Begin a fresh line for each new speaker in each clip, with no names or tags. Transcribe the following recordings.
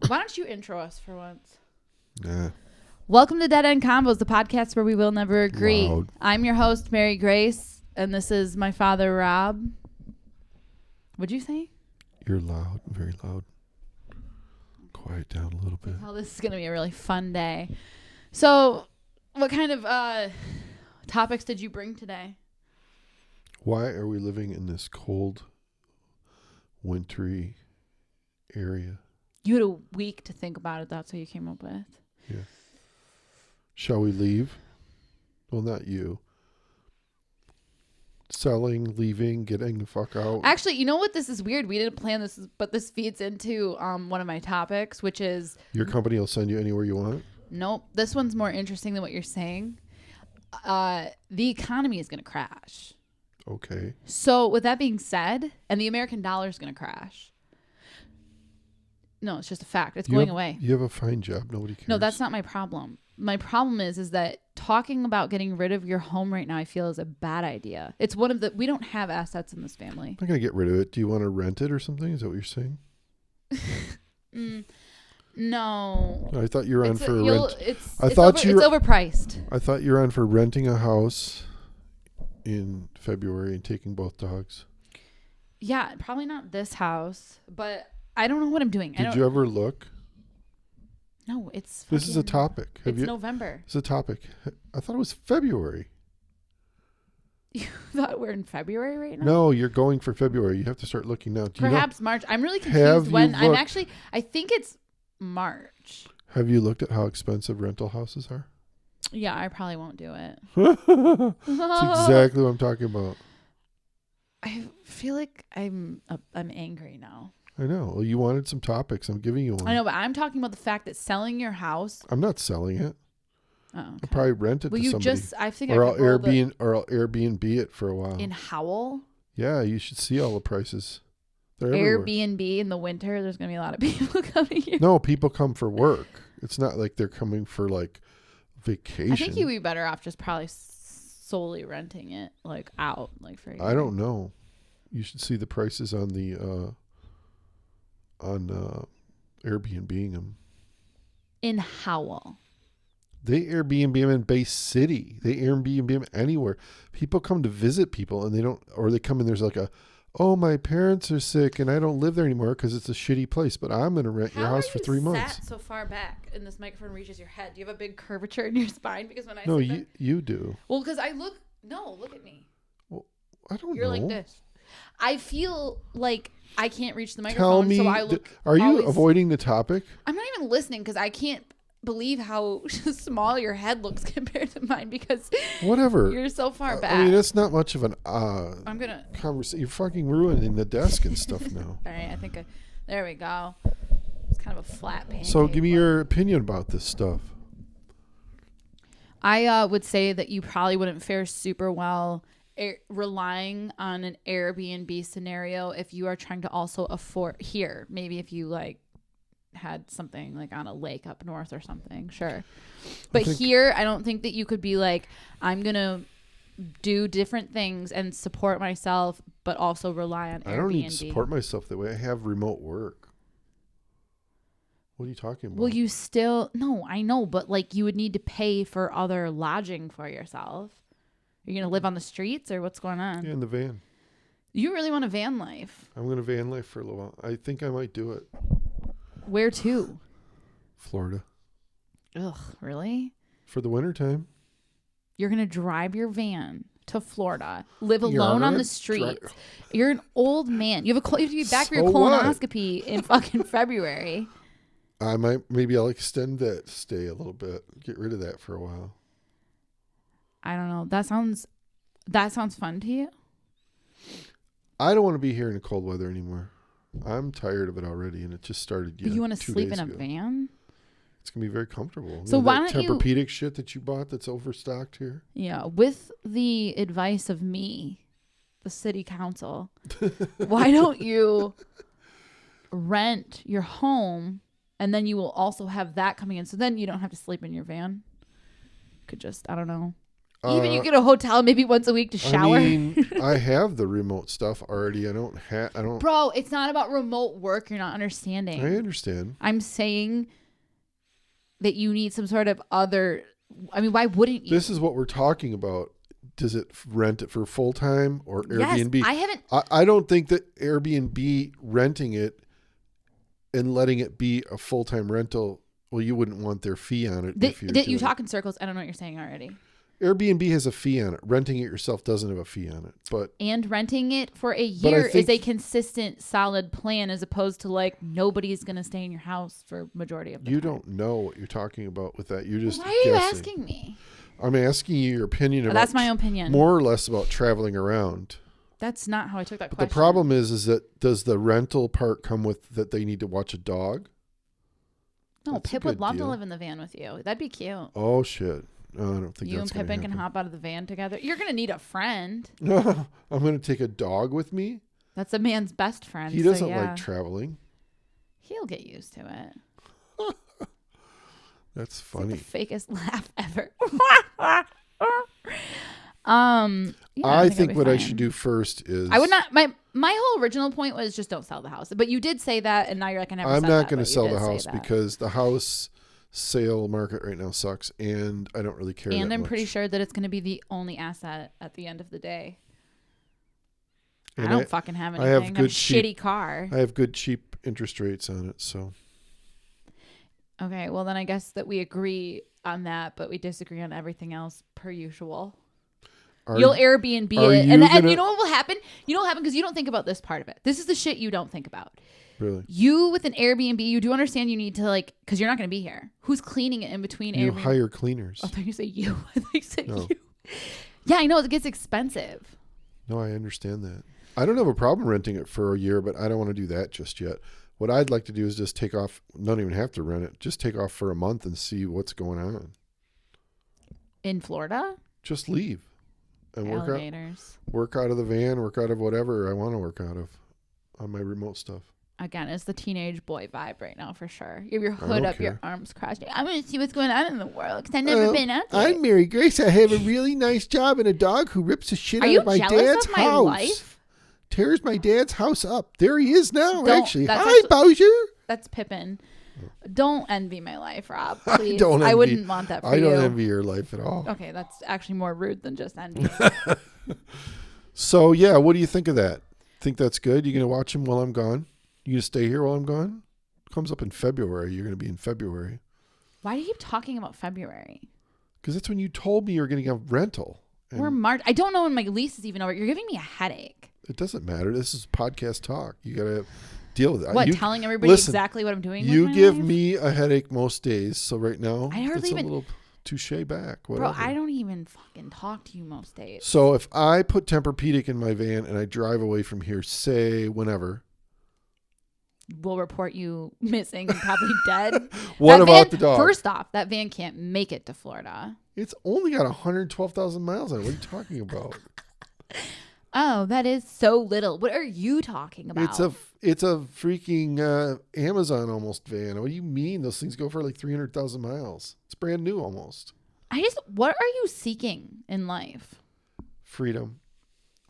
Why don't you intro us for once?
Nah.
Welcome to Dead End Combos, the podcast where we will never agree.
Loud.
I'm your host, Mary Grace, and this is my father, Rob. What'd you say?
You're loud, very loud. Quiet down a little bit.
Oh, this is going to be a really fun day. So, what kind of topics did you bring today?
Why are we living in this cold, wintry area?
You had a week to think about it. That's what you came up with.
Yeah. Shall we leave? Well, not you. Selling, leaving, getting the fuck out.
Actually, you know what? This is weird. We didn't plan this, but this feeds into one of my topics, which is...
Your company will send you anywhere you want?
Nope. This one's more interesting than what you're saying. The economy is going to crash.
Okay.
So with that being said, and the American dollar is going to crash. No, it's just a fact. It's going away.
You have a fine job. Nobody cares.
No, that's not my problem. My problem is that talking about getting rid of your home right now, I feel is a bad idea. It's one of the, we don't have assets in this family.
I'm not going to get rid of it. Do you want to rent it or something? Is that what you're saying?
No.
I thought you were on for rent.
It's overpriced.
I thought you were on for renting a house in February and taking both dogs.
Yeah, probably not this house, but I don't know what I'm doing.
Did you ever look?
No, it's...
This is a topic.
It's November.
It's a topic. I thought it was February.
You thought we're in February right now?
No, you're going for February. You have to start looking now.
Perhaps March. I'm really confused when. I think it's March.
Have you looked at how expensive rental houses are?
Yeah, I probably won't do it.
That's exactly what I'm talking about.
I feel like I'm angry now.
I know. Well, you wanted some topics. I'm giving you one.
I know, but I'm talking about the fact that selling your house.
I'm not selling it.
Oh, okay.
I'll probably rent it to somebody.
I think
I'll Airbnb it for a while.
In Howell?
Yeah, you should see all the prices. They're everywhere.
Airbnb in the winter, there's going to be a lot of people coming here.
No, people come for work. It's not like they're coming for like vacation.
I think you'd be better off just probably solely renting it like out like for a year.
I don't know. You should see the prices on the Airbnb them.
In Howell.
They Airbnb them in Bay City. They Airbnb them anywhere. People come to visit people and they don't, or they come and there's like oh, my parents are sick and I don't live there anymore because it's a shitty place, but I'm going to rent your house for 3 months.
Sat so far back and this microphone reaches your head. Do you have a big curvature in your spine? Because when I
No, you do.
Well, because look at me.
Well, I don't know.
You're like this. I feel like I can't reach the microphone.
Tell me,
so I look.
Are you avoiding the topic?
I'm not even listening because I can't believe how small your head looks compared to mine because
whatever
you're so far back.
I mean, it's not much of an
I'm gonna
conversation. You're fucking ruining the desk and stuff now.
All right, there we go. It's kind of a flat pancake.
So give me your opinion about this stuff.
I would say that you probably wouldn't fare super well relying on an Airbnb scenario if you are trying to also afford here. Maybe if you like had something like on a lake up north or something, sure. But here, I don't think that you could be like, I'm gonna do different things and support myself, but also rely on Airbnb.
I don't need to support myself that way. I have remote work. What are you talking about?
Well, no, I know, but like you would need to pay for other lodging for yourself. You're going to live on the streets or what's going on?
Yeah, in the van.
You really want a van life?
I'm going to van life for a little while. I think I might do it.
Where to?
Florida.
Ugh, really?
For the wintertime.
You're going to drive your van to Florida, live alone on the streets. You're an old man. You have to be back for your colonoscopy in fucking February.
Maybe I'll extend that stay a little bit. Get rid of that for a while.
I don't know. That sounds fun to you?
I don't want to be here in the cold weather anymore. I'm tired of it already, and it just started.
But you want to sleep in a van?
It's gonna be very comfortable.
So why don't you
Tempur-Pedic shit that you bought that's overstocked here?
Yeah, with the advice of me, the city council, why don't you rent your home, and then you will also have that coming in. So then you don't have to sleep in your van. Could just, I don't know. Even you get a hotel maybe once a week to shower.
I mean, I have the remote stuff already. I don't.
Bro, it's not about remote work. You're not understanding.
I understand.
I'm saying that you need some sort of other. I mean, why wouldn't you?
This is what we're talking about. Does it rent it for full time or Airbnb?
Yes, I haven't.
I don't think that Airbnb renting it and letting it be a full time rental. Well, you wouldn't want their fee on it.
You talk in circles. I don't know what you're saying already.
Airbnb has a fee on it. Renting it yourself doesn't have a fee on it.
And renting it for a year is a consistent, solid plan, as opposed to like nobody's going to stay in your house for majority of the time.
You don't know what you're talking about with that. You're just
Why are you
guessing.
asking me?
I'm asking you your opinion about.
That's my opinion.
More or less about traveling around.
That's not how I took that
But
question.
the problem is that does the rental part come with that they need to watch a dog?
No,
That's
Pip would love to live in the van with you. That'd be cute.
Oh shit. I don't think
you
that's
and Pippin can hop out of the van together. You're gonna need a friend.
I'm gonna take a dog with me.
That's a man's best friend.
He doesn't like traveling.
He'll get used to it.
That's funny.
It's like the fakest laugh ever.
I think what I should do first is
I would not. My whole original point was just don't sell the house. But you did say that, and now you're like, I'm
not going to sell the house because the house sale market right now sucks, and I don't really care.
And I'm
much.
pretty sure that it's going to be the only asset at the end of the day.
And
I don't fucking have anything.
I have
a
shitty
car.
I have good cheap interest rates on it, so.
Okay, well then I guess that we agree on that, but we disagree on everything else per usual. You'll Airbnb it, and you know what will happen? You know what will happen because you don't think about this part of it. This is the shit you don't think about.
Really?
You with an Airbnb, you do understand you need to because you're not going to be here. Who's cleaning it in between Airbnb?
You hire cleaners.
I thought you say you. I thought you said
No.
you. Yeah, I know it gets expensive.
No, I understand that. I don't have a problem renting it for a year, but I don't want to do that just yet. What I'd like to do is just take off. Don't even have to rent it. Just take off for a month and see what's going on.
In Florida?
Just leave. And
Alligators.
work out of the van, work out of whatever I want to work out of on my remote stuff.
Again, it's the teenage boy vibe right now for sure. You have your hood up, your arms crossed. I'm going to see what's going on in the world because I've never been out there.
I'm Mary Grace. I have a really nice job and a dog who rips the shit out of my dad's
of my
house.
Life?
Tears my dad's house up. There he is now, actually.
Hi,
Bowser.
That's Pippin. Don't envy my life, Rob. Please.
I
wouldn't want that for you.
I don't envy your life at all.
Okay, that's actually more rude than just envy.
So, yeah, what do you think of that? Think that's good? You going to watch him while I'm gone? You going to stay here while I'm gone? Comes up in February. You're going to be in February.
Why do you keep talking about February?
Because that's when you told me you were getting a rental.
We're March. I don't know when my lease is even over. You're giving me a headache.
It doesn't matter. This is podcast talk. You got to deal with it.
What, telling everybody exactly what I'm doing?
You give me a headache most days. So right now, it's a little touche back. Whatever.
Bro, I don't even fucking talk to you most days.
So if I put Tempur-Pedic in my van and I drive away from here, say whenever,
we'll report you missing and probably dead.
What about the dog?
First off, that van can't make it to Florida.
It's only got 112,000 miles on it. What are you talking about?
Oh, that is so little. What are you talking about?
It's a freaking Amazon almost van. What do you mean? Those things go for like 300,000 miles. It's brand new almost.
What are you seeking in life?
Freedom.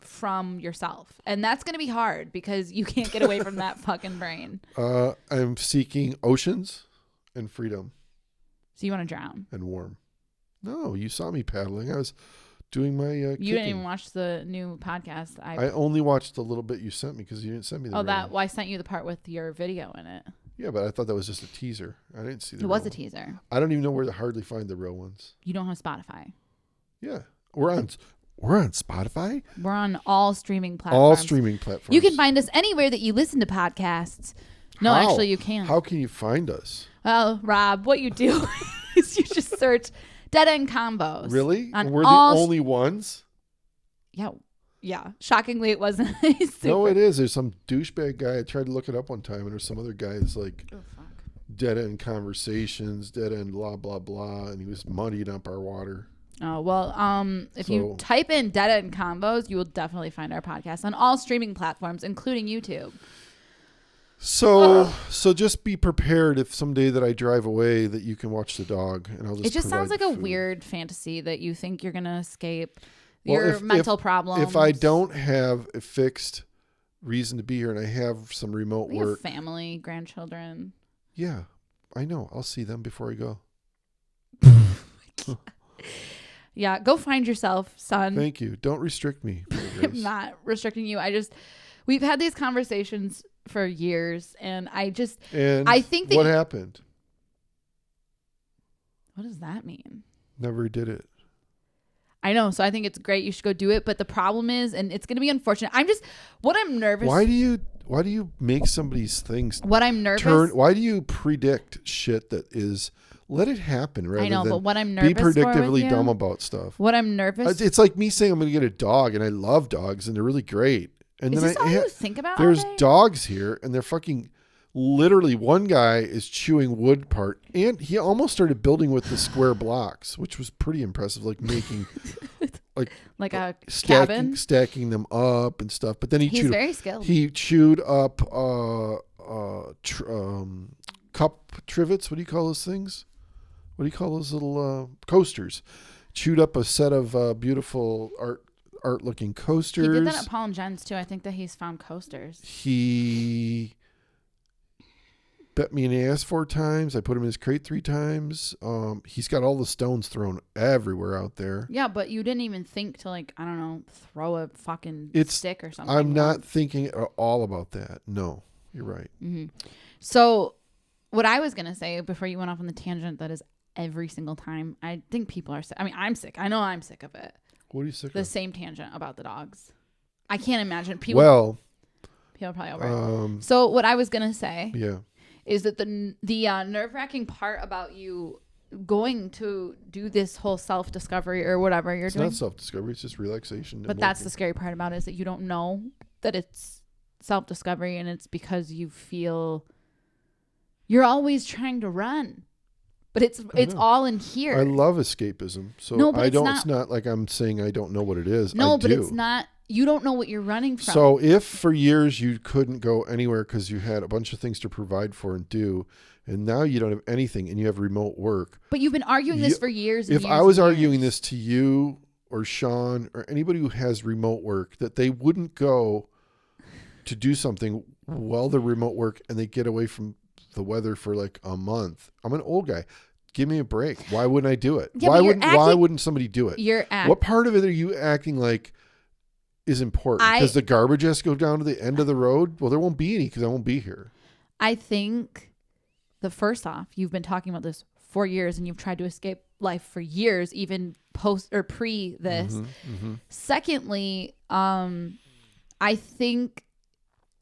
From yourself. And that's going to be hard because you can't get away from that fucking brain.
I'm seeking oceans and freedom.
So you want to drown?
And warm. No, you saw me paddling. I was doing my
You didn't even watch the new podcast.
I only watched the little bit you sent me because you didn't send me the
I sent you the part with your video in it.
Yeah, but I thought that was just a teaser. I didn't see the
It was a teaser.
I don't even know where to hardly find the real ones.
You don't have Spotify.
Yeah. We're on Spotify?
We're on all streaming platforms.
All streaming platforms.
You can find us anywhere that you listen to podcasts. No,
How?
actually you can't.
How can you find us?
Well, Rob, what you do is you just search Dead End Combos.
Really? We're the only ones?
Yeah. Shockingly, it wasn't.
No, it is. There's some douchebag guy. I tried to look it up one time, and there's some other guy that's like Dead End Conversations, Dead End blah, blah, blah, and he was muddying up our water.
Oh, well, if you type in Dead End Combos, you will definitely find our podcast on all streaming platforms, including YouTube.
So just be prepared if someday that I drive away that you can watch the dog, and I'll just.
It just sounds like a
food.
weird fantasy that you think you're gonna escape
Well,
your mental problems.
If I don't have a fixed reason to be here and I have some remote
We
work,
have family, grandchildren.
yeah, I know. I'll see them before I go.
Yeah, go find yourself, son.
Thank you. Don't restrict me.
I'm not restricting you. We've had these conversations for years, and I think that
what happened?
What does that mean?
Never did it.
I know. So I think it's great. You should go do it. But the problem is, and it's going to be unfortunate. What I'm nervous.
Why do you make somebody's things?
What I'm nervous.
Why do you predict shit that is? Let it happen. Rather
I know,
than
but what I'm nervous
be predictably
for
dumb about stuff.
What I'm nervous.
It's like me saying I'm going to get a dog, and I love dogs, and they're really great. And
is
then
this all you think about?
There's dogs here, and they're fucking. Literally, one guy is chewing wood part, and he almost started building with the square blocks, which was pretty impressive. Like making, like a cabin, stacking them up and stuff. But then he's
very skilled.
He chewed up cup trivets. What do you call those things? What do you call those little coasters? Chewed up a set of beautiful art looking coasters.
He did that at Paul and Jen's too. I think that he's found coasters.
He bet me an ass 4 times. I put him in his crate 3 times. He's got all the stones thrown everywhere out there.
Yeah, but you didn't even think to, like, I don't know, throw a fucking stick or something.
I'm not thinking at all about that. No, you're right.
Mm-hmm. So what I was going to say before you went off on the tangent that is every single time, I think people are sick. I mean, I'm sick. I know I'm sick of it.
What are you sick of?
The same tangent about the dogs. I can't imagine. People are probably over it. So what I was going to say.
Yeah.
Is that the nerve-wracking part about you going to do this whole self-discovery or whatever you're doing?
It's not self-discovery. It's just relaxation.
But that's the scary part about it, is that you don't know that it's self-discovery, and it's because you feel you're always trying to run. But it's all in here.
I love escapism. So no, it's not like I'm saying I don't know what it is.
No, but it's not. You don't know what you're running from.
So if for years you couldn't go anywhere because you had a bunch of things to provide for and do, and now you don't have anything and you have remote work.
But you've been arguing this for years.
If I was arguing this to you or Sean or anybody who has remote work, that they wouldn't go to do something while they're remote work and they get away from the weather for like a month. I'm an old guy. Give me a break. Why wouldn't I do it?
Yeah,
why wouldn't somebody do it?
What
part of it are you acting like is important? Because the garbage has to go down to the end of the road? Well, there won't be any because I won't be here.
I think first off, you've been talking about this for years and you've tried to escape life for years, even post or pre this. Mm-hmm, mm-hmm. Secondly, I think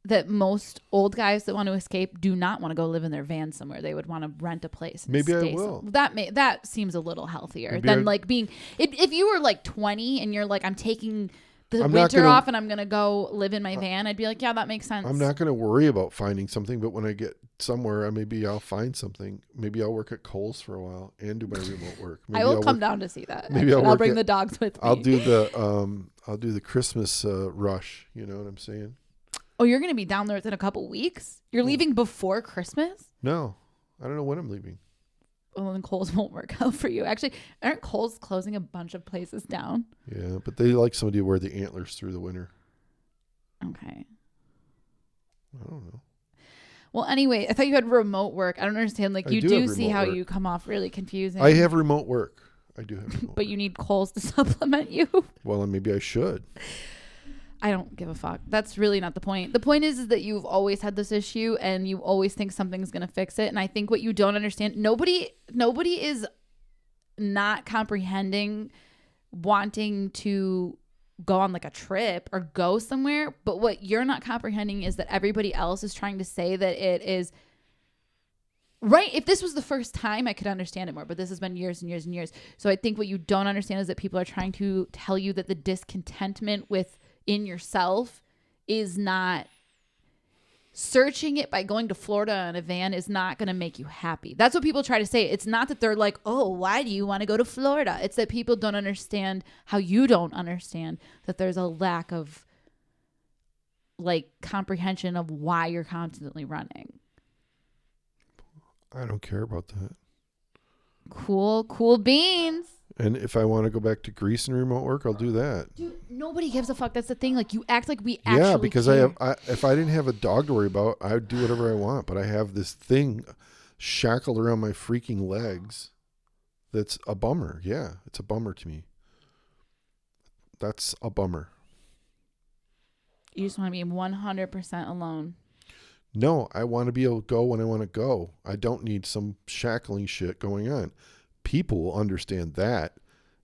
that most old guys that want to escape do not want to go live in their van somewhere. They would want to rent a place. And
Maybe I will.
That seems a little healthier than like being. If you were like 20 and you're like, I'm taking the winter off and I'm gonna go live in my van, I'd be like, yeah, that makes sense.
I'm not gonna worry about finding something, but when I get somewhere, maybe I'll find something. Maybe I'll work at Kohl's for a while and do my remote work. Maybe
I will come down to see that.
Maybe
I'll bring the dogs with me.
I'll do the Christmas rush. You know what I'm saying?
Oh, you're going to be down there within a couple weeks? You're leaving before Christmas?
No. I don't know when I'm leaving.
Well, then Kohl's won't work out for you. Actually, aren't Kohl's closing a bunch of places down?
Yeah, but they like somebody to wear the antlers through the winter.
Okay.
I don't know.
Well, anyway, I thought you had remote work. I don't understand. Like, you do see how you come off really confusing.
I have remote work. I do have remote
But you need Kohl's to supplement you?
Well, maybe I should.
I don't give a fuck. That's really not the point. The point is that you've always had this issue and you always think something's going to fix it. And I think what you don't understand, nobody is not comprehending wanting to go on like a trip or go somewhere. But what you're not comprehending is that everybody else is trying to say that it is right. If this was the first time, I could understand it more, but this has been years and years and years. So I think what you don't understand is that people are trying to tell you that the discontentment in yourself is not searching it by going to Florida in a van is not going to make you happy. That's what people try to say. It's not that they're like, oh, why do you want to go to Florida? It's that people don't understand how you don't understand that there's a lack of like comprehension of why you're constantly running.
I don't care about that.
Cool beans.
And if I want to go back to Greece and remote work, I'll do that.
Dude, nobody gives a fuck. That's the thing. Like, you act like we actually
Yeah, because
care.
if I didn't have a dog to worry about, I would do whatever I want. But I have this thing shackled around my freaking legs. That's a bummer. Yeah, it's a bummer to me. That's a bummer.
You just want to be 100% alone.
No, I want to be able to go when I want to go. I don't need some shackling shit going on. People will understand that.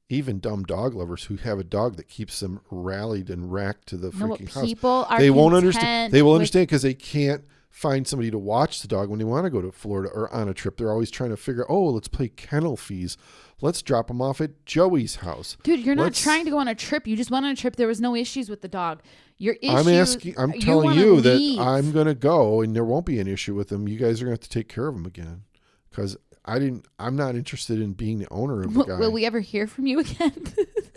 Even dumb dog lovers who have a dog that keeps them rallied and racked to the freaking house.
People are
they won't understand. They will understand because they can't find somebody to watch the dog when they want to go to Florida or on a trip. They're always trying to figure, oh, let's pay kennel fees. Let's drop them off at Joey's house.
Dude, you're not trying to go on a trip. You just went on a trip. There was no issues with the dog. Your issue.
I'm telling you that I'm going to go and there won't be an issue with them. You guys are going to have to take care of them again because I'm not interested in being the owner of the guy.
Will we ever hear from you again?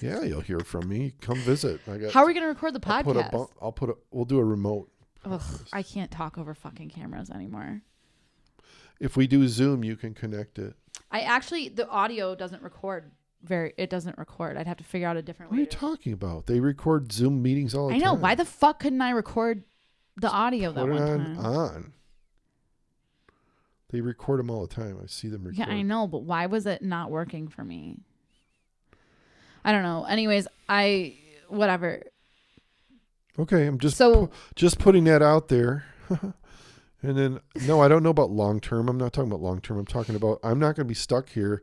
Yeah, you'll hear from me. Come visit.
How are we going to record the podcast?
We'll do a remote.
Ugh, I can't talk over fucking cameras anymore.
If we do Zoom, you can connect it.
The audio doesn't record. It doesn't record. I'd have to figure out a different way.
What are you talking about? They record Zoom meetings all the time.
I know. Why the fuck couldn't I record the audio that one time?
On. They record them all the time. I see them record.
Yeah, I know, but why was it not working for me? I don't know. Anyways, whatever.
Okay, I'm just putting that out there. And then, no, I don't know about long term. I'm not talking about long term. I'm talking about I'm not going to be stuck here.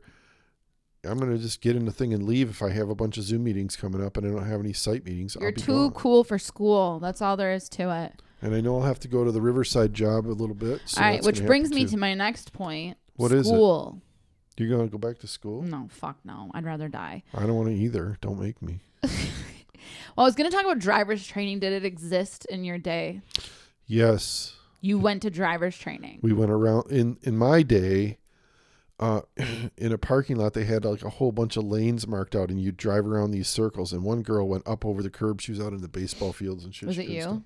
I'm going to just get in the thing and leave if I have a bunch of Zoom meetings coming up and I don't have any site meetings.
You're too cool for school. That's all there is to it.
And I know I'll have to go to the Riverside job a little bit. So
all right, which brings me to my next point.
What is it?
School.
You're going to go back to school?
No, fuck no. I'd rather die.
I don't want to either. Don't make me.
Well, I was going to talk about driver's training. Did it exist in your day?
Yes.
You went to driver's training.
We went around in my day. In a parking lot, they had like a whole bunch of lanes marked out, and you drive around these circles. And one girl went up over the curb. She was out in the baseball fields and shit.
Was it you?
Stuff.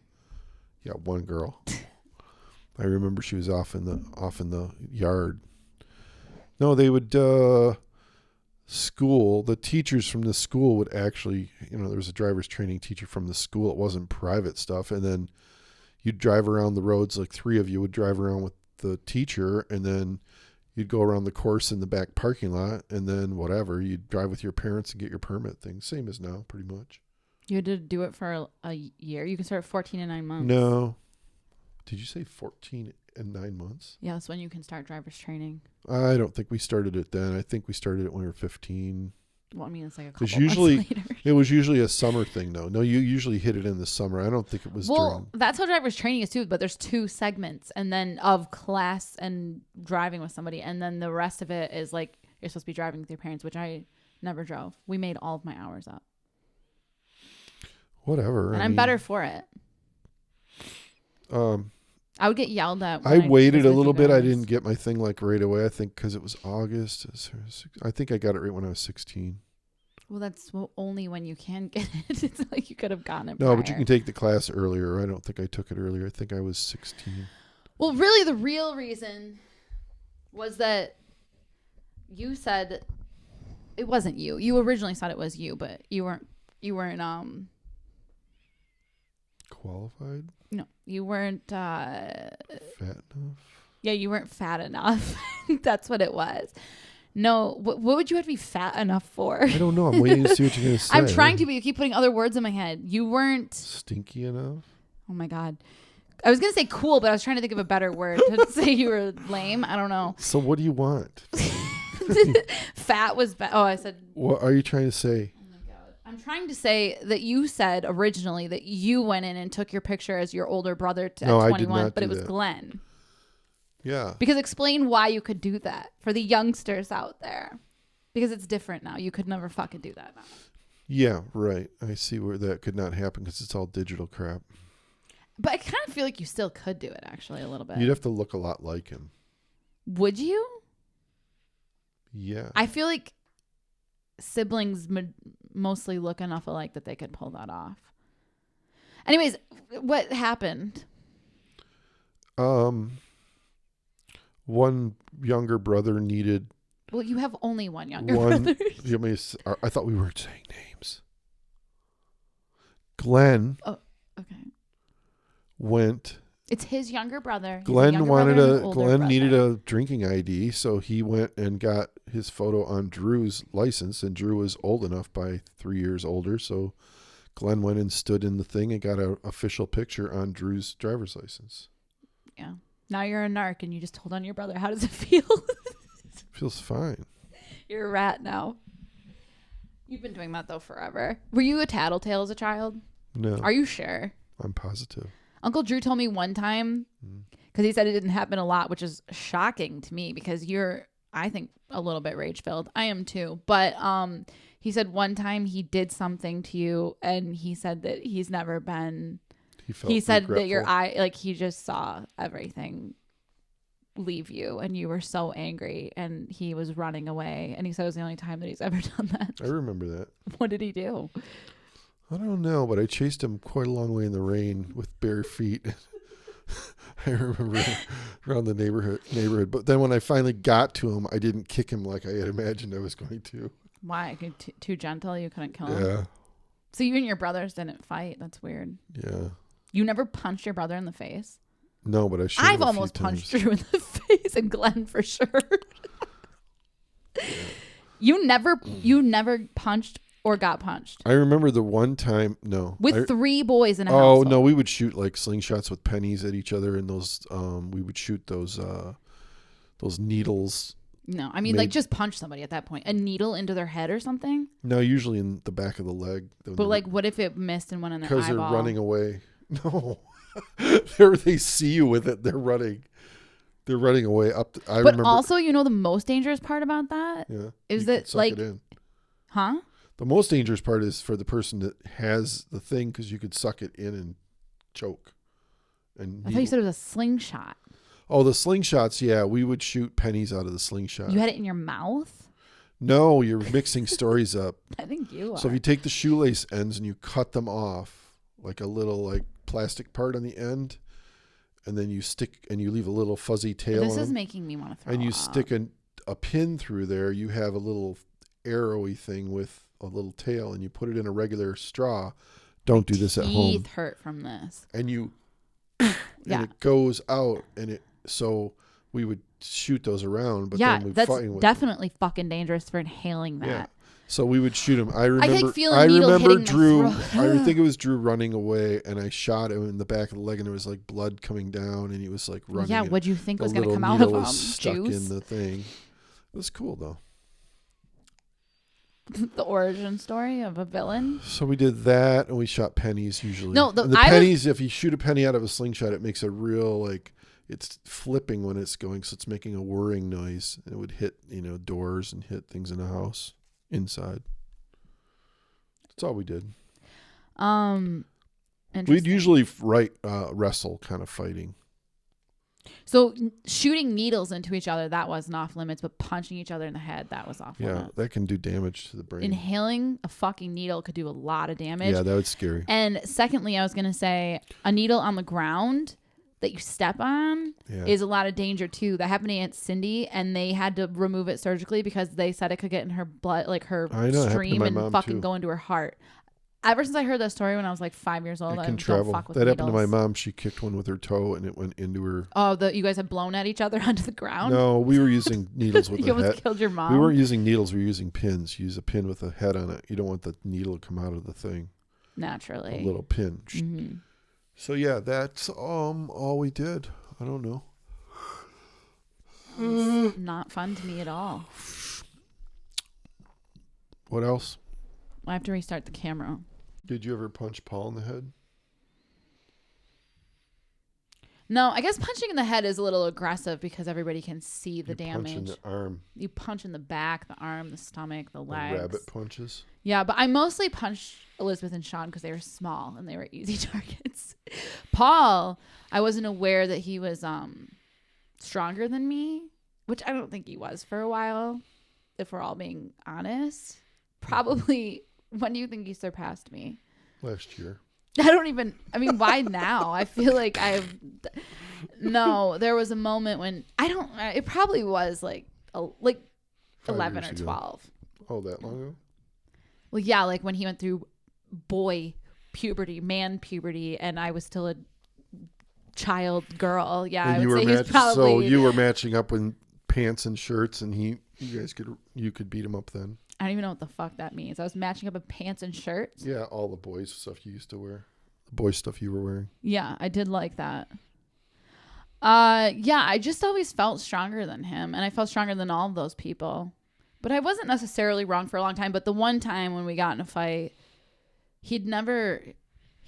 Yeah, one girl. I remember she was off in the yard. No, they would school. The teachers from the school would actually, there was a driver's training teacher from the school. It wasn't private stuff, and then you'd drive around the roads. Like 3 of you would drive around with the teacher, and then you'd go around the course in the back parking lot, and then whatever, you'd drive with your parents and get your permit thing. Same as now, pretty much.
You had to do it for a year? You can start at 14 and 9 months.
No. Did you say 14 and 9 months?
Yeah, that's when you can start driver's training.
I don't think we started it then. I think we started it when we were 15.
Well, I mean, it's like a couple months later.
It was usually a summer thing, though. No, you usually hit it in the summer. I don't think it was during.
That's how driver's training is, too. But there's 2 segments, and then of class and driving with somebody. And then the rest of it is like you're supposed to be driving with your parents, which I never drove. We made all of my hours up.
Whatever.
And I'm better for it. I would get yelled at.
I waited a little bit. I didn't get my thing like right away. I think because it was August. I think I got it right when I was 16.
Well, that's only when you can get it. It's like you could have gotten it.
No, but you can take the class earlier. I don't think I took it earlier. I think I was 16.
Well, really, the real reason was that you said it wasn't you. You originally said it was you, but you weren't
qualified.
No, you weren't
fat enough.
Yeah, you weren't fat enough. That's what it was. No, what would you have to be fat enough for? I
don't know. I'm waiting to see what you're going to say.
I'm trying to, but you keep putting other words in my head. You weren't
stinky enough.
Oh my God. I was going to say cool, but I was trying to think of a better word to say you were lame. I don't know.
So what do you want?
Fat was bad. Oh, I said.
What are you trying to say?
I'm trying to say that you said originally that you went in and took your picture as your older brother at 21,
I did not
but
do
it was
that.
Glenn.
Yeah.
Because explain why you could do that for the youngsters out there. Because it's different now. You could never fucking do that now.
Yeah, right. I see where that could not happen because it's all digital crap.
But I kind of feel like you still could do it, actually, a little bit.
You'd have to look a lot like him.
Would you?
Yeah.
I feel like siblings mostly look enough alike that they could pull that off. Anyways, what happened?
One younger brother needed
Well, you have only one younger brother.
I thought we were saying names. Glenn.
Oh, okay.
Went.
It's his younger brother.
Glenn needed a drinking ID, so he went and got his photo on Drew's license, and Drew was old enough by 3 years older, so Glenn went and stood in the thing and got an official picture on Drew's driver's license.
Yeah. Now you're a narc and you just told on your brother. How does it feel?
Feels fine.
You're a rat now. You've been doing that though forever. Were you a tattletale as a child?
No.
Are you sure?
I'm positive.
Uncle Drew told me one time, because he said it didn't happen a lot, which is shocking to me because you're, I think, a little bit rage filled. I am too. But he said one time he did something to you, and he said that he's never been. He said regretful. That your eye, like he just saw everything leave you, and you were so angry, and he was running away. And he said it was the only time that he's ever done that.
I remember that.
What did he do?
I don't know, but I chased him quite a long way in the rain with bare feet. I remember around the neighborhood. But then when I finally got to him, I didn't kick him like I had imagined I was going to.
Why? Too gentle? You couldn't kill him?
Yeah.
So you and your brothers didn't fight? That's weird.
Yeah.
You never punched your brother in the face?
No, but
I've almost punched Drew in the face, and Glenn for sure. Yeah. You never punched or got punched.
I remember the one time,
with 3 boys in a house.
Oh no, we would shoot like slingshots with pennies at each other, and those we would shoot those needles.
No, I mean like just punch somebody at that point. A needle into their head or something?
No, usually in the back of the leg.
But like, what if it missed and went in their eyeball?
Because they're running away. No, they see you with it. They're running. They're running away up.
But remember, also, the most dangerous part about that is that like, huh?
The most dangerous part is for the person that has the thing, because you could suck it in and choke. And
I thought you said it was a slingshot.
Oh, the slingshots, yeah. We would shoot pennies out of the slingshot.
You had it in your mouth?
No, you're mixing stories up.
I think you are.
So if you take the shoelace ends and you cut them off, like a little like plastic part on the end, and then you stick and you leave a little fuzzy tail.
This is making me want to throw up.
And you stick a pin through there. You have a little arrowy thing with a little tail, and you put it in a regular straw. Don't do this at home.
Teeth hurt from this.
And you, and it goes out, and so we would shoot those around, but then we
that's
fight with
definitely fucking dangerous for inhaling that.
Yeah. So we would shoot him. I remember
Drew.
I think it was Drew running away, and I shot him in the back of the leg, and there was like blood coming down, and he was like running.
Yeah, what'd you think was going to come out of him?
Stuck in the thing. It was cool though.
The origin story of a villain.
So we did that, and we shot pennies usually.
No,
pennies. If you shoot a penny out of a slingshot, it makes a real like it's flipping when it's going, so it's making a whirring noise, and it would hit doors and hit things in the house inside. That's all we did. We'd usually wrestle, kind of fighting.
So shooting needles into each other, that wasn't off limits, but punching each other in the head, that was off limits.
Yeah, that can do damage to the brain.
Inhaling a fucking needle could do a lot of damage.
Yeah, that was scary.
And secondly, I was going to say a needle on the ground that you step on is a lot of danger too. That happened to Aunt Cindy, and they had to remove it surgically because they said it could get in her blood, like her stream, and fucking go into her heart. Ever since I heard that story when I was like 5 years old, I don't fuck with
that
needles.
Happened to my mom. She kicked one with her toe, and it went into her.
Oh, you guys had blown at each other onto the ground?
No, we were using needles with
you
the
almost
head.
Killed your mom?
We weren't using needles. We were using pins. You use a pin with a head on it. You don't want the needle to come out of the thing.
Naturally.
A little pin.
Mm-hmm.
So yeah, that's all we did. I don't know.
It's not fun to me at all.
What else?
I have to restart the camera.
Did you ever punch Paul in the head?
No, I guess punching in the head is a little aggressive because everybody can see the damage.
Punch in the arm.
You punch in the back, the arm, the stomach, the legs.
The rabbit punches.
Yeah, but I mostly punched Elizabeth and Sean because they were small and they were easy targets. Paul, I wasn't aware that he was stronger than me, which I don't think he was for a while, if we're all being honest. Probably, when do you think he surpassed me?
Last year.
I mean, why now? I feel like no, there was a moment when it probably was like 11 or 12.
Oh, that long ago?
Well, yeah, like when he went through boy puberty, man puberty, and I was still a child girl. Yeah,
And
I would say he's probably.
So you were matching up in pants and shirts, and you could beat him up then.
I don't even know what the fuck that means. I was matching up in pants and shirts.
Yeah, all the boys stuff you used to wear, the boy stuff you were wearing.
Yeah, I did like that. Yeah, I just always felt stronger than him, and I felt stronger than all of those people. But I wasn't necessarily wrong for a long time. But the one time when we got in a fight, he'd never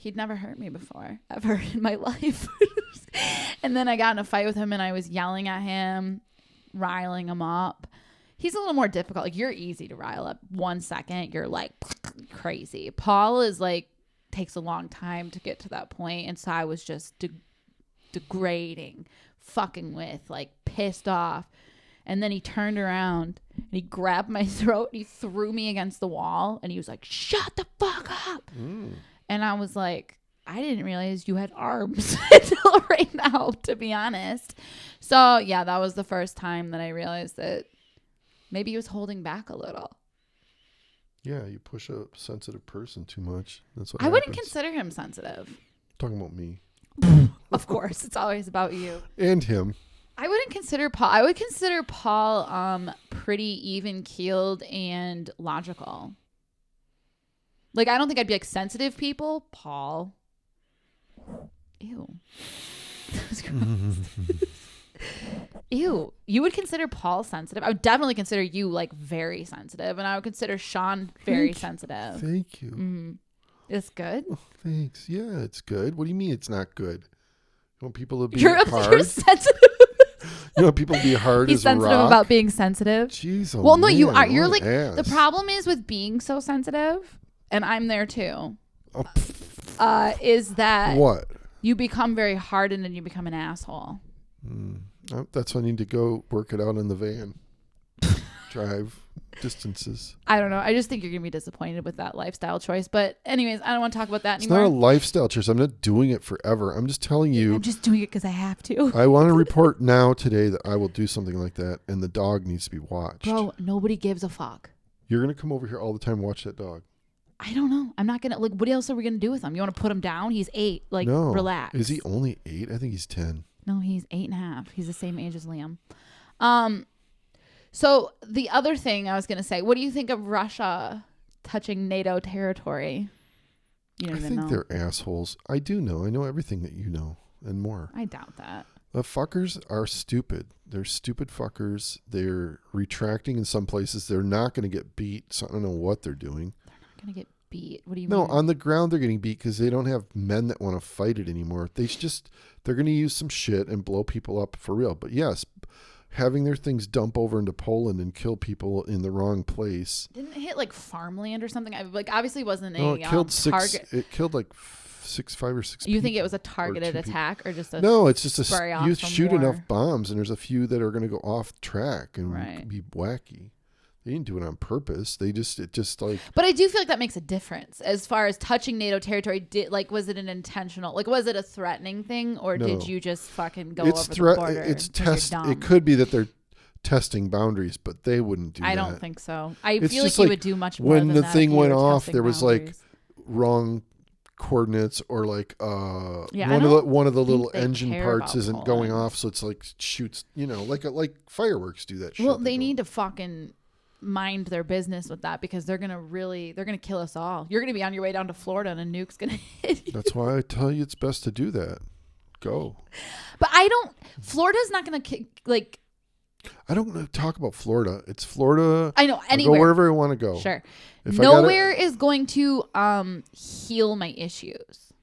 hurt me before, ever in my life. And then I got in a fight with him, and I was yelling at him, riling him up. He's a little more difficult. Like, you're easy to rile up. 1 second, you're like crazy. Paul is like, takes a long time to get to that point. And so I was just degrading, fucking with, like, pissed off. And then he turned around and he grabbed my throat and he threw me against the wall. And he was like, shut the fuck up. And I was like, I didn't realize you had arms until right now, to be honest. So, yeah, that was the first time that I realized that maybe he was holding back a little.
Yeah, you push a sensitive person too much. That's what
I
happens.
wouldn't consider him sensitive.
Talking about me.
Of course, it's always about you.
And him.
I wouldn't consider Paul. I would consider Paul pretty even-keeled and logical. Like, I don't think I'd be like sensitive people. Paul. Ew. Ew. You would consider Paul sensitive? I would definitely consider you like very sensitive, and I would consider Sean very sensitive.
Thank you.
Mm-hmm. It's good.
Oh, thanks. Yeah, it's good. What do you mean it's not good? You want people to be
You're
hard?
sensitive.
You want people to be hard
He's
as a rock?
He's sensitive about being sensitive.
Jeez,
well, no,
man,
you are. You're like
ass.
The problem is with being so sensitive, and I'm there too. Is that
what?
You become very hardened and you become an asshole.
That's why I need to go work it out in the van. Drive distances.
I don't know. I just think you're going to be disappointed with that lifestyle choice. But anyways, I don't want to talk about that
It's
anymore.
not a lifestyle choice. I'm not doing it forever. I'm just telling you.
I'm just doing it because I have to.
I want to report now today that I will do something like that, and the dog needs to be watched.
Bro, nobody gives a fuck.
You're going to come over here all the time and watch that dog.
I don't know. I'm not going to. Like, what else are we going to do with him? You want to put him down? He's 8. Like,
no.
Relax.
Is he only 8? I think he's 10.
No, he's 8.5. He's the same age as Liam. So the other thing I was going to say, what do you think of Russia touching NATO territory? You don't even know.
I think they're assholes. I do know. I know everything that you know and more.
I doubt that.
The fuckers are stupid. They're stupid fuckers. They're retracting in some places. They're not going to get beat. So I don't know what they're doing.
They're not going to get beat. What do you
mean? No,
mean?
on the ground they're getting beat because they don't have men that want to fight it anymore. They're going to use some shit and blow people up for real. But yes, having their things dump over into Poland and kill people in the wrong place.
Didn't it hit like farmland or something? Obviously wasn't a
it killed
target.
It killed like 5 or 6 people.
You think it was a targeted attack or just a
No, it's just you shoot
war.
enough bombs and there's a few that are going to go off track and be wacky. They didn't do it on purpose. But
I do feel like that makes a difference as far as touching NATO territory. Was it an intentional? Like, was it a threatening thing, or did you just fucking go over the border?
It could be that they're testing boundaries, but they wouldn't do that.
I don't think so. I feel like you would do much more.
When
than
the
that
thing
if you
went
were
off,
testing
there was
boundaries.
like wrong coordinates or like
one
of the little engine
care
parts
about
isn't going off, so it's like shoots. Like fireworks do that shit.
Well, they need to fucking mind their business with that because they're gonna kill us all. You're gonna be on your way down to Florida and a nuke's gonna hit you.
That's why I tell you it's best to do that. Go.
But Florida's not gonna
I don't want to talk about Florida. It's Florida.
I know. Anywhere.
Go wherever I want to go.
Sure. Nowhere is going to heal my issues.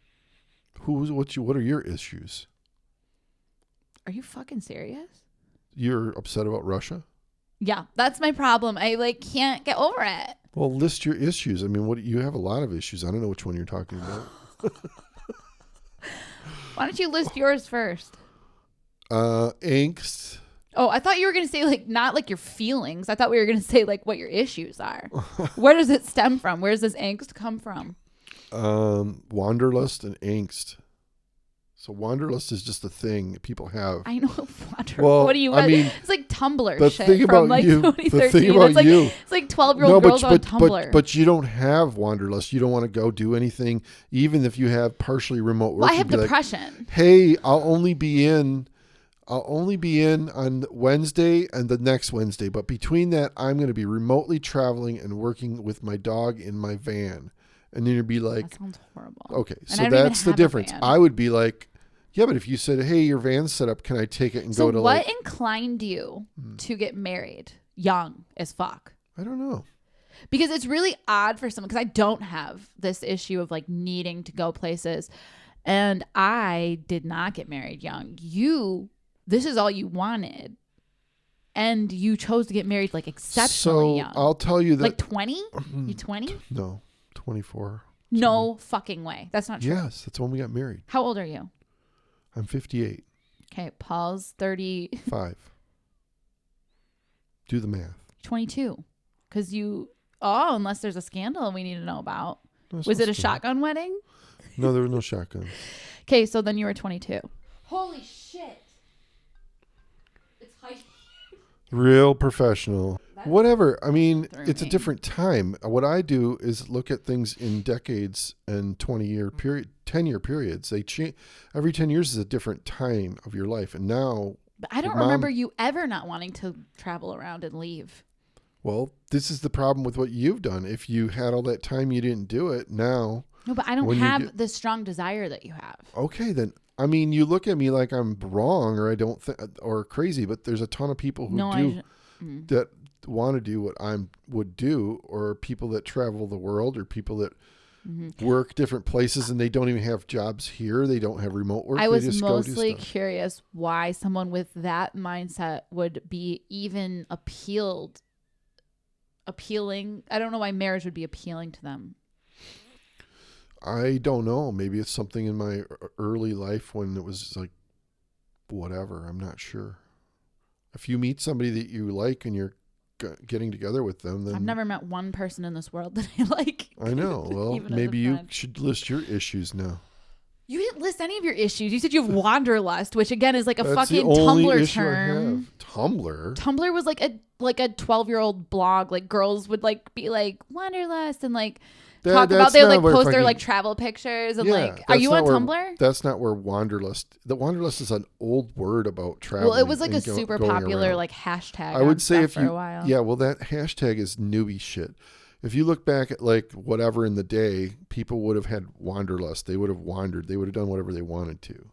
What are your issues?
Are you fucking serious?
You're upset about Russia?
Yeah, that's my problem. I can't get over it.
Well, list your issues. I mean, you have a lot of issues. I don't know which one you're talking about.
Why don't you list yours first?
Angst.
Oh, I thought you were going to say not your feelings. I thought we were going to say what your issues are. Where does it stem from? Where does this angst come from?
Wanderlust and angst. So wanderlust is just a thing that people have.
I know.
Well,
what do you?
I mean,
it's like Tumblr
the
shit
thing
from
about
like
you,
2013.
the thing about
It's like
you,
it's like 12-year-old girls on Tumblr.
But you don't have wanderlust. You don't want to go do anything, even if you have partially remote work.
Well, I have
like,
depression.
hey, I'll only be in on Wednesday and the next Wednesday. But between that, I'm going to be remotely traveling and working with my dog in my van. And then you'd be like,
that sounds horrible.
Okay,
And
so
I don't even
that's the
have a
difference.
van.
I would be like, yeah, but if you said, hey, your van's set up, can I take it and
So
go to
what
like...
inclined you to get married young as fuck?
I don't know.
Because it's really odd for someone, because I don't have this issue of like needing to go places. And I did not get married young. This is all you wanted. And you chose to get married like exceptionally young.
I'll tell you that...
Like 20? You 20?
No, 24.
No fucking way. That's not true.
Yes, that's when we got married.
How old are you?
I'm 58.
Okay, Paul's 30.
5. Do the math.
22. Because unless there's a scandal we need to know about.
No,
Was it a shotgun wedding?
No, there was no shotgun.
Okay, so then you were 22. Holy shit. It's high.
Real professional. Whatever. I mean, it's a
me.
different time. What I do is look at things in decades and 20-year period, 10-year periods. They change. Every 10 years is a different time of your life. And now...
But I don't remember you ever not wanting to travel around and leave.
Well, this is the problem with what you've done. If you had all that time, you didn't do it. Now...
No, but I don't have the strong desire that you have.
Okay, then. I mean, you look at me like I'm wrong or I don't think or crazy, but there's a ton of people who that want to do what I would do, or people that travel the world, or people that work different places and they don't even have jobs here. They don't have remote work.
I was mostly curious why someone with that mindset would be even appealing. I don't know why marriage would be appealing to them.
I don't know. Maybe it's something in my early life when it was like, whatever. I'm not sure. If you meet somebody that you like and you're getting together with them, then...
I've never met one person in this world that I like.
I know. Well, maybe you should list your issues now.
You didn't list any of your issues. You said you have wanderlust, which again is like a
That's
fucking
the only
Tumblr
issue
term.
Tumblr?
Tumblr was like a 12-year-old blog. Like girls would like be like wanderlust and like talk about, they would like post their like travel pictures and like, are you on Tumblr?
That's not where wanderlust. The wanderlust is an old word about travel.
Well, it was like a super popular like hashtag.
I would say
for a while.
Yeah, well, that hashtag is newbie shit. If you look back at like whatever in the day, people would have had wanderlust. They would have wandered. They would have done whatever they wanted to,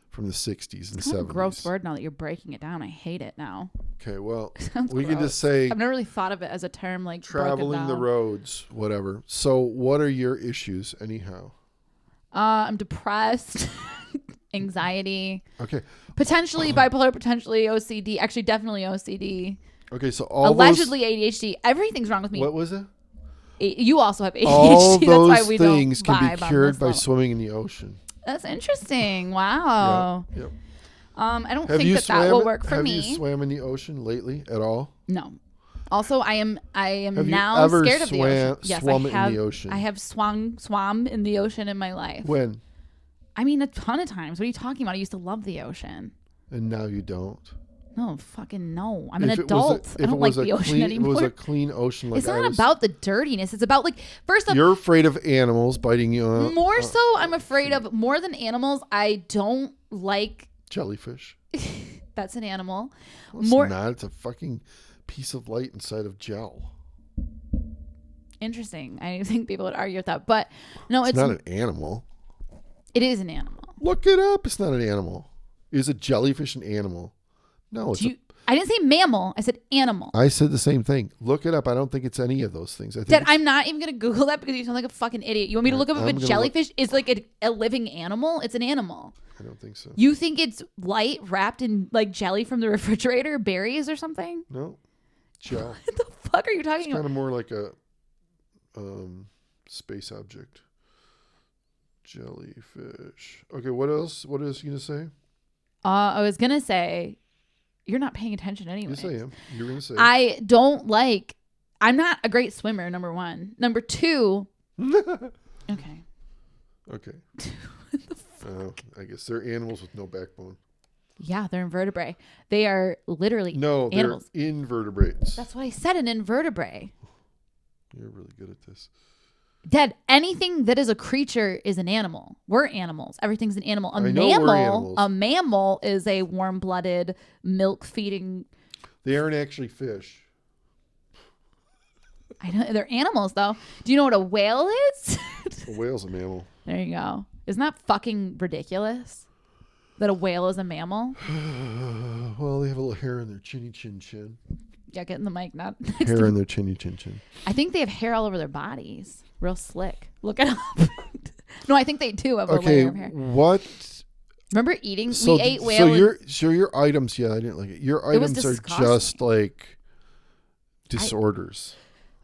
from the 60s and 70s.
Gross word now that you're breaking it down. I hate it now.
Okay, well,
we
can just say...
I've never really thought of it as a term like
traveling the roads, whatever. So what are your issues anyhow?
I'm depressed, anxiety.
Okay.
Potentially bipolar, potentially OCD. Actually, definitely OCD.
Okay, so
allegedly ADHD. Everything's wrong with me.
What was it?
You also have ADHD.
All those
That's why we
things
don't
can be cured by swimming in the ocean.
That's interesting. Wow.
Yep.
I don't think that will work for me.
Have you swam in the ocean lately at all?
No. Also, I am
have
now scared of the ocean.
Yes, swum in the ocean.
I have swam in the ocean in my life.
When?
I mean, a ton of times. What are you talking about? I used to love the ocean.
And now you don't?
No, fucking no. I'm an adult. I don't like the ocean anymore.
It was a clean ocean. Like
it's not about the dirtiness. It's about like, first off,
you're afraid of animals biting you.
More so, I'm afraid of more than animals. I don't like
jellyfish.
That's an animal.
Well, it's not. It's a fucking piece of light inside of gel.
Interesting. I think people would argue with that, but no, it's
not an animal.
It is an animal.
Look it up. It's not an animal. Is a jellyfish an animal? No,
I didn't say mammal. I said animal.
I said the same thing. Look it up. I don't think it's any of those things.
I'm not even going to Google that because you sound like a fucking idiot. You want me to look up if a jellyfish is like a living animal? It's an animal.
I don't think so.
You think it's light wrapped in like jelly from the refrigerator, berries or something?
No. Gel.
What the fuck are you talking about?
It's kind of more like a space object. Jellyfish. Okay, what else? What else are you going to say?
I was going to say... You're not paying attention anyway.
Yes, I am. You're going to say.
I'm not a great swimmer, number one. Number two.
Okay. Okay. I guess they're animals with no backbone.
Yeah, they're invertebrate. They are literally animals.
They're invertebrates.
That's what I said, an invertebrate.
You're really good at this.
Dad, anything that is a creature is an animal. We're animals. Everything's an animal. A mammal is a warm-blooded, milk-feeding.
They aren't actually fish.
I know they're animals, though. Do you know what a whale is?
A whale's a mammal.
There you go. Isn't that fucking ridiculous? That a whale is a mammal?
Well, they have a little hair in their chinny chin chin.
Yeah, get in the mic, not
hair in their chinny chin chin.
I think they have hair all over their bodies. Real slick. Look it up. No, I think they do have a layer of hair.
What?
Remember eating? We ate whale.
So your items, I didn't like it. Your items are just like disorders.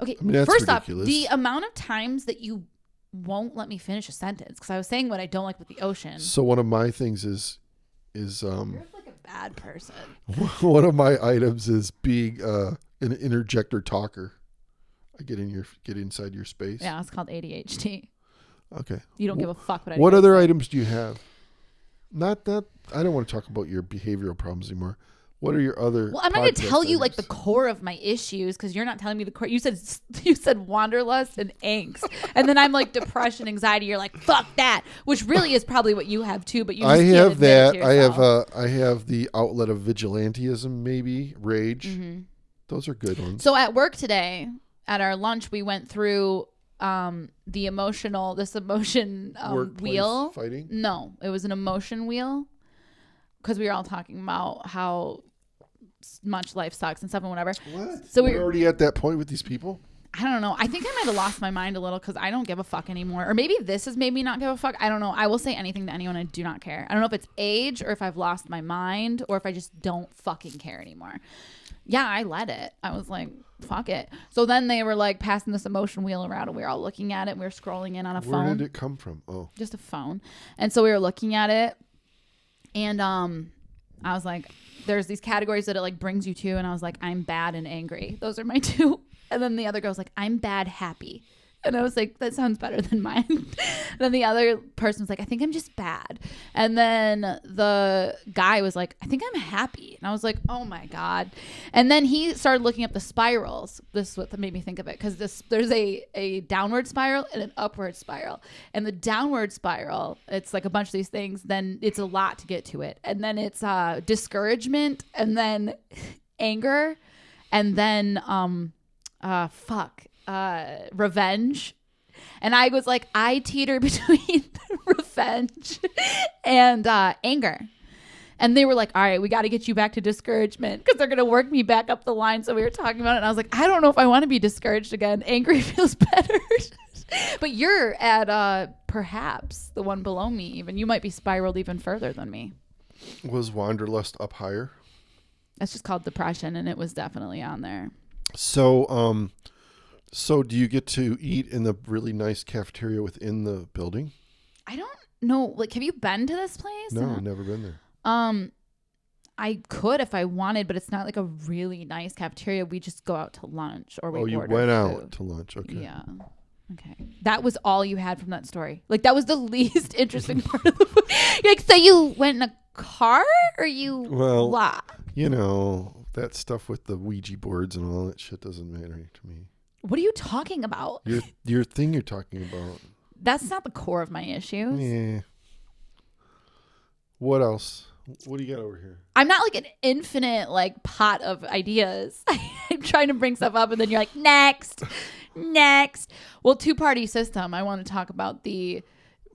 Okay,
I mean, that's
first
ridiculous.
off, the amount of times that you won't let me finish a sentence because I was saying what I don't like with the ocean.
So one of my things is
you're like a bad person.
One of my items is being an interjector talker. I get inside your space.
Yeah, it's called ADHD.
Okay.
You don't give a fuck what I.
What other items do you have? Not that I don't want to talk about your behavioral problems anymore. What are your other?
Well, I'm not going to tell you like the core of my issues because you're not telling me the core. You said wanderlust and angst, and then I'm like depression, anxiety. You're like fuck that, which really is probably what you have too. But you just
I
can't
have
admit
that.
It to yourself.
I have the outlet of vigilantism, maybe rage.
Mm-hmm.
Those are good ones.
So at work today, at our lunch, we went through this emotion wheel.
Fighting?
No, it was an emotion wheel because we were all talking about how much life sucks and stuff and whatever.
What?
So
we're already at that point with these people?
I don't know. I think I might have lost my mind a little because I don't give a fuck anymore. Or maybe this has made me not give a fuck. I don't know. I will say anything to anyone. I do not care. I don't know if it's age or if I've lost my mind or if I just don't fucking care anymore. Yeah, I let it. I was like, fuck it. So then they were like passing this emotion wheel around and we were all looking at it. We were scrolling in on a phone.
Where did it come from? Oh.
Just a phone. And so we were looking at it and I was like, there's these categories that it like brings you to. And I was like, I'm bad and angry. Those are my two. And then the other girl's like, I'm bad, happy. And I was like, that sounds better than mine. And then the other person was like, I think I'm just bad. And then the guy was like, I think I'm happy. And I was like, oh my God. And then he started looking up the spirals. This is what made me think of it. Because there's a downward spiral and an upward spiral. And the downward spiral, it's like a bunch of these things. Then it's a lot to get to it. And then it's discouragement and then anger. And then revenge. And I was like, I teeter between revenge and anger. And they were like, all right, we got to get you back to discouragement because they're going to work me back up the line. So we were talking about it. And I was like, I don't know if I want to be discouraged again. Angry feels better. But you're at perhaps the one below me even. You might be spiraled even further than me.
Was wanderlust up higher?
That's just called depression. And it was definitely on there.
So, so do you get to eat in the really nice cafeteria within the building?
I don't know. Like, have you been to this place?
No, I've never been there.
I could if I wanted, but it's not like a really nice cafeteria. We just go out to lunch or we order
you went
food.
out to lunch. Okay.
Yeah. Okay. That was all you had from that story. Like, that was the least interesting part of the like, so you went in a car or you
you know, that stuff with the Ouija boards and all that shit doesn't matter to me.
What are you talking about?
Your thing you're talking about.
That's not the core of my issues.
Yeah. What else? What do you got over here?
I'm not like an infinite like pot of ideas. I'm trying to bring stuff up and then you're like, next. Well, two-party system. I want to talk about the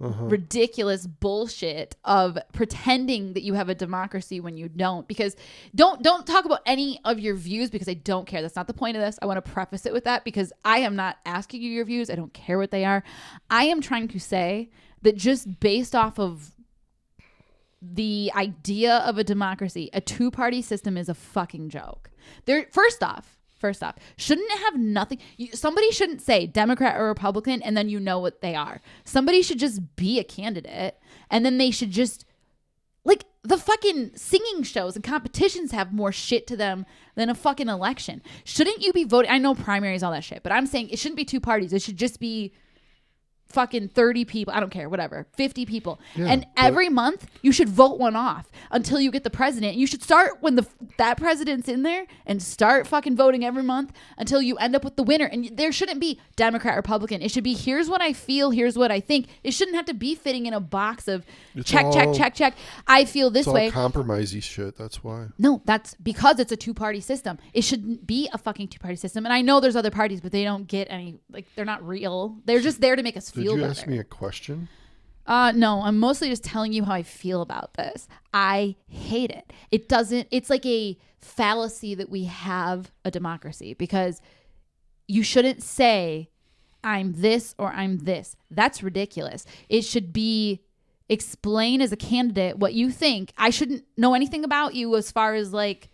ridiculous bullshit of pretending that you have a democracy when you don't, because don't talk about any of your views because I don't care. That's not the point of this. I want to preface it with that because I am not asking you your views. I don't care what they are. I am trying to say that just based off of the idea of a democracy, a two-party system is a fucking joke. First off, shouldn't it have nothing? Somebody shouldn't say Democrat or Republican and then you know what they are. Somebody should just be a candidate and then they should just, like, the fucking singing shows and competitions have more shit to them than a fucking election. Shouldn't you be voting? I know primaries, all that shit, but I'm saying it shouldn't be two parties. It should just be fucking 30 people, I don't care, whatever, 50 people.
Yeah,
and every month you should vote one off until you get the president. You should start when that president's in there and start fucking voting every month until you end up with the winner. And there shouldn't be Democrat, Republican. It should be, here's what I feel, here's what I think. It shouldn't have to be fitting in a box of check. I feel this way.
It's all compromisey shit. That's why.
No, that's because it's a two-party system. It shouldn't be a fucking two-party system. And I know there's other parties, but they don't get any, like, they're not real. They're just there to make us feel better.
Did you ask me a question?
No, I'm mostly just telling you how I feel about this. I hate it. It's like a fallacy that we have a democracy, because you shouldn't say I'm this or I'm this. That's ridiculous. It should be explain as a candidate what you think. I shouldn't know anything about you as far as like,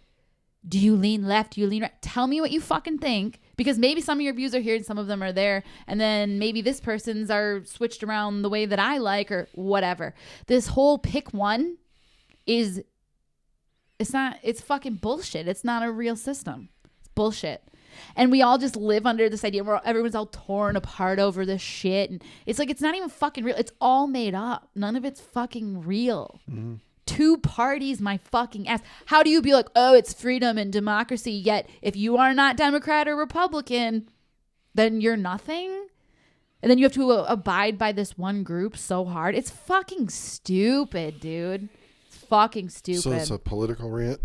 do you lean left? Do you lean right? Tell me what you fucking think, because maybe some of your views are here and some of them are there. And then maybe this person's are switched around the way that I like or whatever. This whole pick one it's fucking bullshit. It's not a real system. It's bullshit. And we all just live under this idea where everyone's all torn apart over this shit. And it's like, it's not even fucking real. It's all made up. None of it's fucking real. Mm-hmm. Two parties, my fucking ass. How do you be like, oh, it's freedom and democracy, yet if you are not Democrat or Republican, then you're nothing? And then you have to abide by this one group so hard. It's fucking stupid, dude. It's fucking stupid.
So it's a political rant?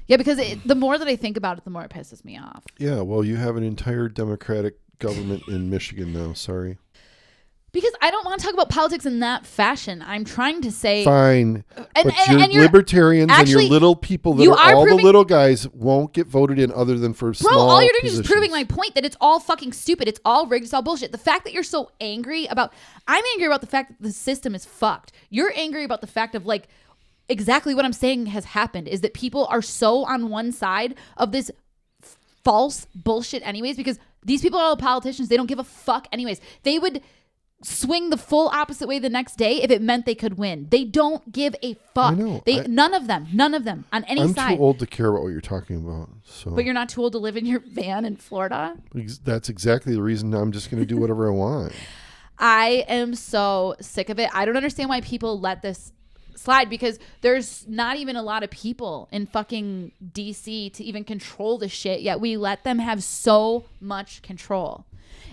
Yeah, because the more that I think about it, the more it pisses me off.
Yeah, well, you have an entire Democratic government in Michigan now. Sorry.
Because I don't want to talk about politics in that fashion. I'm trying to say...
Fine. But your libertarians and your little people that are all the little guys won't get voted in other than for small
all you're doing
positions.
is proving my point that it's all fucking stupid. It's all rigged. It's all bullshit. The fact that you're so angry about... I'm angry about the fact that the system is fucked. You're angry about the fact of like... Exactly what I'm saying has happened is that people are so on one side of this false bullshit anyways, because these people are all politicians. They don't give a fuck anyways. They would... swing the full opposite way the next day if it meant they could win. They don't give a fuck.
I know.
None of them on any side.
I'm too old to care about what you're talking about. So.
But you're not too old to live in your van in Florida?
That's exactly the reason I'm just going to do whatever I want.
I am so sick of it. I don't understand why people let this slide, because there's not even a lot of people in fucking DC to even control the shit, yet we let them have so much control.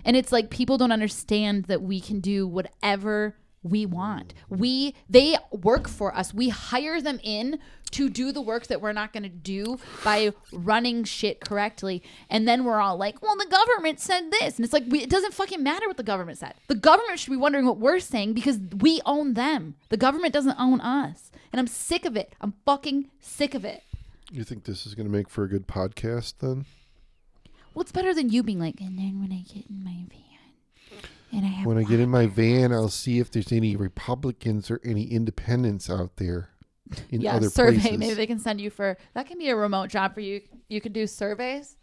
And it's like people don't understand that we can do whatever we want. They work for us. We hire them in to do the work that we're not going to do by running shit correctly. And then we're all like, well, the government said this. And it's like, it doesn't fucking matter what the government said. The government should be wondering what we're saying because we own them. The government doesn't own us. And I'm sick of it. I'm fucking sick of it.
You think this is going to make for a good podcast then?
Well, it's better than you being like, and then when I get in my van, and
I get in my van, I'll see if there's any Republicans or any independents out there in other
survey.
places.
Maybe they can send you that can be a remote job for you. You can do surveys.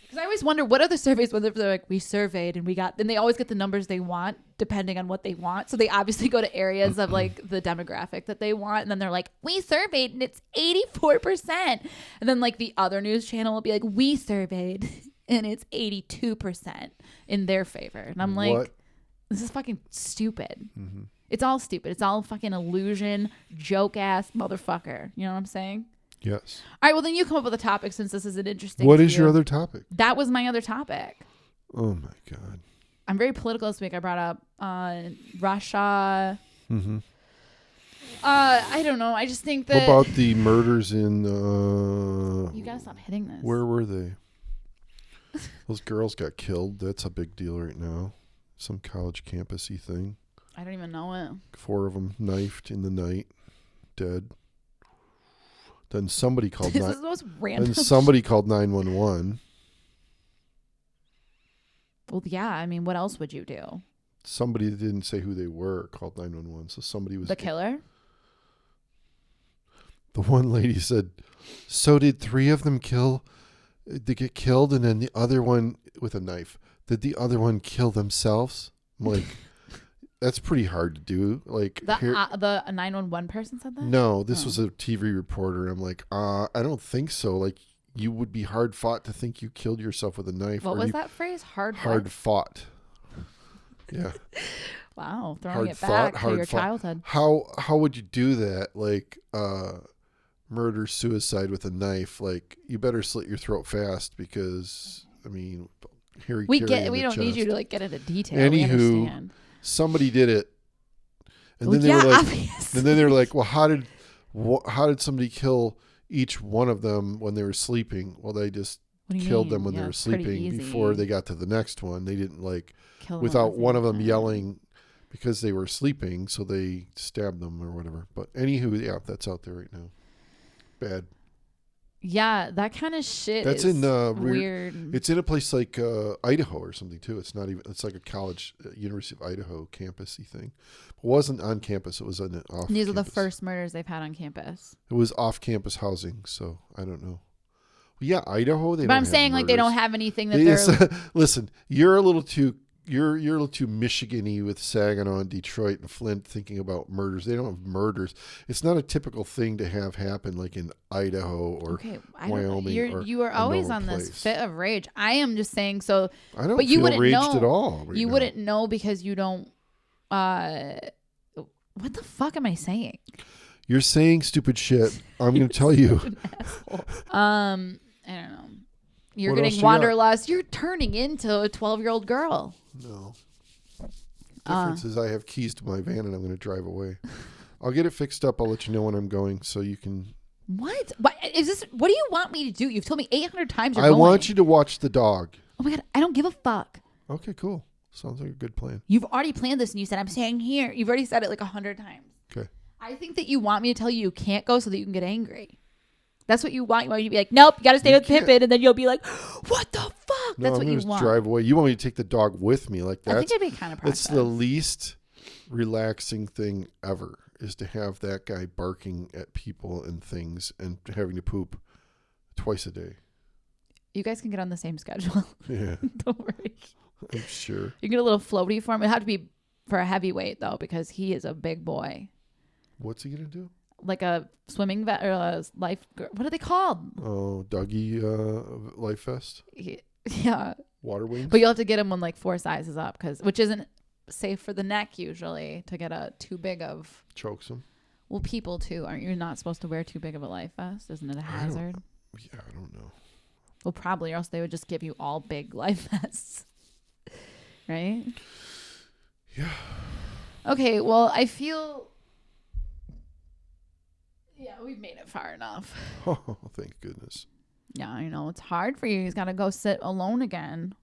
Because I always wonder, what are the surveys when they're like, we surveyed and we got, and they always get the numbers they want depending on what they want. So they obviously go to areas of like the demographic that they want. And then they're like, we surveyed and it's 84%. And then like the other news channel will be like, we surveyed and it's 82% in their favor. And I'm like, this is fucking stupid. Mm-hmm. It's all stupid. It's all fucking illusion, joke ass motherfucker. You know what I'm saying?
Yes.
All right, well, then you come up with a topic since this is an interesting
What is your other topic?
That was my other topic.
Oh, my God.
I'm very political this week. I brought up Russia.
Mm-hmm.
I don't know. I just think that...
What about the murders in...
You got to stop hitting this.
Where were they? Those girls got killed. That's a big deal right now. Some college campus-y thing.
I don't even know it. 4
of them knifed in the night. Dead. Then somebody called.
This is the most random.
Then somebody called 911.
Well, yeah. I mean, what else would you do?
Somebody that didn't say who they were called 911. So somebody was
the killer.
The one lady said, "So did 3 of them kill? They get killed, and then the other one with a knife. Did the other one kill themselves?" I'm like. That's pretty hard to do. Like
the 911 person said that?
No, this was a TV reporter. I'm like, I don't think so. Like, you would be hard fought to think you killed yourself with a knife.
What was that phrase? Hard
fought. Yeah.
Wow, throwing
Hard
it
fought,
back to your
hard fought.
childhood.
How would you do that? Like murder, suicide with a knife. Like you better slit your throat fast because I mean, Harry
We
Carey in
we
the
don't need you
chest.
to like get into detail. We
Anywho,
understand.
somebody did it, and
Well,
then they were like,
obviously.
and then they were like, well, how did somebody kill each one of them when they were sleeping? Well, they just
What do you
killed
mean?
them when
Yeah,
they were
it's pretty
sleeping
easy.
before they got to the next one. They didn't like
Kill them
without
at the
one
same
of them
time.
yelling because they were sleeping, so they stabbed them or whatever. But anywho, yeah, that's out there right now. Bad.
Yeah, that kind of shit
That's
is
in
weird.
It's in a place like Idaho or something too. It's not even. It's like a college, University of Idaho campusy thing. It wasn't on campus. It was on off.
These are the
campus.
first murders they've had on campus.
It was off-campus housing, so I don't know. Well, yeah, Idaho.
But I'm saying like they don't have anything that they're.
Listen, you're a little too. You're a little too Michigan-y with Saginaw and Detroit and Flint thinking about murders. They don't have murders. It's not a typical thing to have happen like in Idaho or Wyoming.
You are always on this fit of rage. I am just saying so.
I don't
but you
feel
wouldn't
raged
know
at all. Right
you
now.
wouldn't know because you don't. What the fuck am I saying?
You're saying stupid shit. I'm going to tell you.
I don't know. You're
What else
getting
you got?
wanderlust. You're turning into a 12-year-old girl.
No. Difference is I have keys to my van and I'm going to drive away. I'll get it fixed up. I'll let you know when I'm going so you can.
What? What is this? What do you want me to do? You've told me 800 times you're
I
going.
want you to watch the dog.
Oh my God. I don't give a fuck.
Okay, cool. Sounds like a good plan.
You've already planned this and you said, I'm staying here. You've already said it like 100 times.
Okay.
I think that you want me to tell you can't go so that you can get angry. That's what you want. You want me to be like, nope, you got to stay with Pippin. And then you'll be like, what the fuck?
No,
That's
I'm
what you
just
want.
drive away. You want me to take the dog with me? Like that?
I think it'd be kind of process.
That's the least relaxing thing ever is to have that guy barking at people and things and having to poop twice a day.
You guys can get on the same schedule.
Yeah.
Don't worry.
I'm sure.
You get a little floaty for him. It'd have to be for a heavyweight though, because he is a big boy.
What's he going to do?
Like a swimming vet or a life. What are they called?
Oh, Dougie Life Vest?
Yeah.
Water wings?
But you'll have to get him one like 4 sizes up, which isn't safe for the neck usually to get a too big of.
Chokes him.
Well, people too. Aren't you not supposed to wear too big of a life vest? Isn't it a hazard?
I don't know.
Well, probably, or else they would just give you all big life vests. Right?
Yeah.
Okay, well, I feel... Yeah, we've made it far enough.
Oh, thank goodness.
Yeah, I know. It's hard for you. He's got to go sit alone again.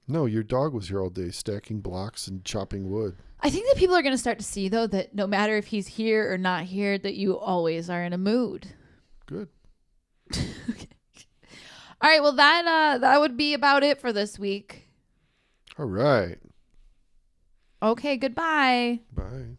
No, your dog was here all day stacking blocks and chopping wood.
I think that people are going to start to see, though, that no matter if he's here or not here, that you always are in a mood.
Good.
Okay. All right, well, that would be about it for this week.
All right.
Okay, goodbye.
Bye.